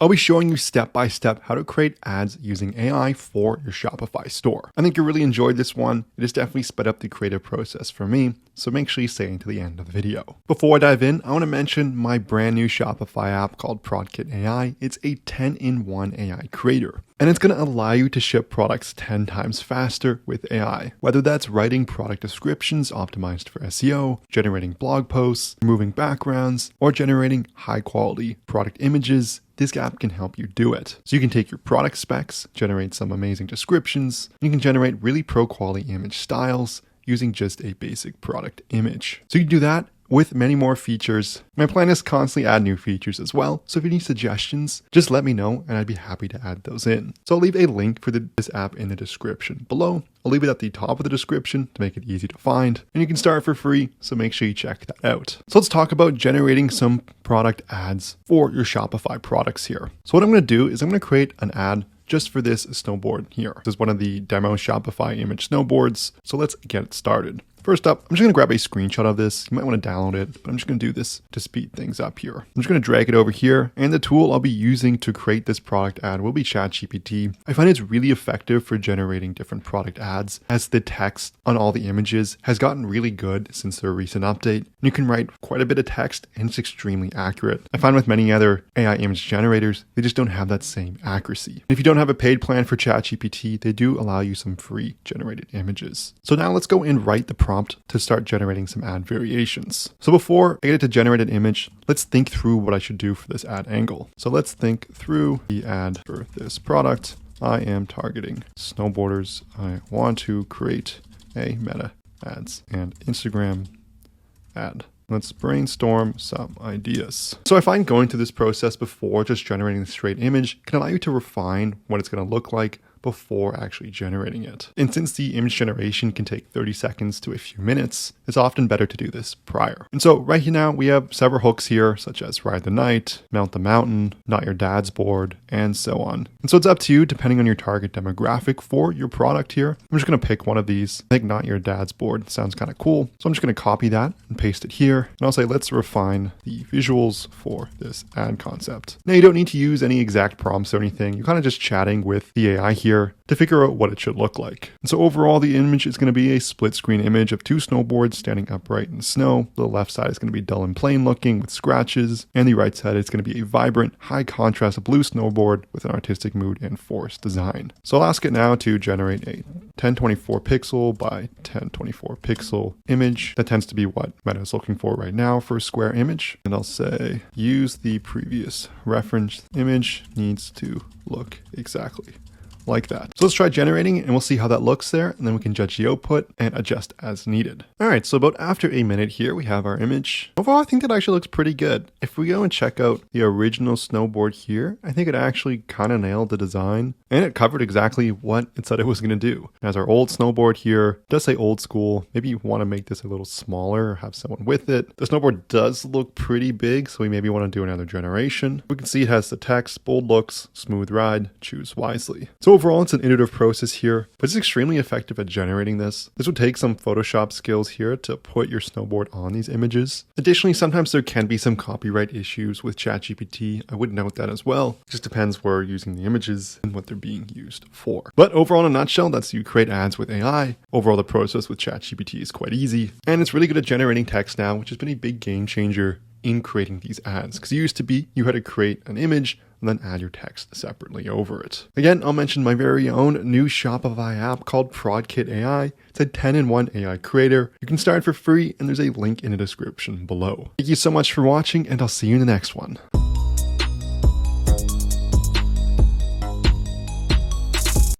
I'll be showing you step by step how to create ads using AI for your Shopify store. I think you really enjoyed this one. It has definitely sped up the creative process for me, so make sure you stay until the end of the video. Before I dive in, I want to mention my brand new Shopify app called PRODKIT AI. It's a 10-in-1 AI creator, and it's going to allow you to ship products 10 times faster with AI. Whether that's writing product descriptions optimized for SEO, generating blog posts, removing backgrounds, or generating high quality product images, this app can help you do it. So you can take your product specs, generate some amazing descriptions, you can generate really pro quality image styles using just a basic product image. So you can do that with many more features. My plan is constantly add new features as well, so if you need suggestions, just let me know and I'd be happy to add those in. So I'll leave a link for this app in the description below. I'll leave it at the top of the description to make it easy to find, and you can start for free, so make sure you check that out. So let's talk about generating some product ads for your Shopify products here. So what I'm going to do is I'm going to create an ad just for this snowboard here. This is one of the demo Shopify image snowboards, so let's get it started. First up, I'm just going to grab a screenshot of this. You might want to download it, but I'm just going to do this to speed things up here. I'm just going to drag it over here, and the tool I'll be using to create this product ad will be ChatGPT. I find it's really effective for generating different product ads, as the text on all the images has gotten really good since their recent update. You can write quite a bit of text, and it's extremely accurate. I find with many other AI image generators, they just don't have that same accuracy. If you don't have a paid plan for ChatGPT, they do allow you some free generated images. So now let's go and write the prompt to start generating some ad variations. So before I get it to generate an image, let's think through what I should do for this ad angle. So let's think through the ad for this product. I am targeting snowboarders. I want to create a meta ads and Instagram ad. Let's brainstorm some ideas. So I find going through this process before just generating the straight image can allow you to refine what it's going to look like before actually generating it. And since the image generation can take 30 seconds to a few minutes, it's often better to do this prior. And so right here now, we have several hooks here, such as ride the night, mount the mountain, not your dad's board, and so on. And so it's up to you, depending on your target demographic for your product here. I'm just going to pick one of these. I think not your dad's board sounds kind of cool. So I'm just going to copy that and paste it here. And I'll say, let's refine the visuals for this ad concept. Now you don't need to use any exact prompts or anything. You're kind of just chatting with the AI here to figure out what it should look like. And so overall, the image is going to be a split screen image of two snowboards standing upright in the snow. The left side is going to be dull and plain looking with scratches, and the right side is going to be a vibrant, high contrast blue snowboard with an artistic mood and forest design. So I'll ask it now to generate a 1024 pixel by 1024 pixel image. That tends to be what Meta is looking for right now for a square image. And I'll say, use the previous reference image needs to look exactly like that. So let's try generating it and we'll see how that looks there, and then we can judge the output and adjust as needed. All right, so about after a minute here, we have our image. Overall, I think that actually looks pretty good. If we go and check out the original snowboard here, I think it actually kind of nailed the design, and it covered exactly what it said it was going to do. As our old snowboard here, it does say old school. Maybe you want to make this a little smaller or have someone with it. The snowboard does look pretty big, so we maybe want to do another generation. We can see it has the text, bold looks, smooth ride, choose wisely. So overall, it's an iterative process here, but it's extremely effective at generating this. This would take some Photoshop skills here to put your snowboard on these images. Additionally, sometimes there can be some copyright issues with ChatGPT. I would note that as well. It just depends where you're using the images and what they're being used for. But overall, in a nutshell, that's you create ads with AI. Overall, the process with ChatGPT is quite easy, and it's really good at generating text now, which has been a big game changer in creating these ads. Because it used to be you had to create an image and then add your text separately over it. Again, I'll mention my very own new Shopify app called PRODKIT AI. It's a 10-in-1 AI creator. You can start for free, and there's a link in the description below. Thank you so much for watching, and I'll see you in the next one.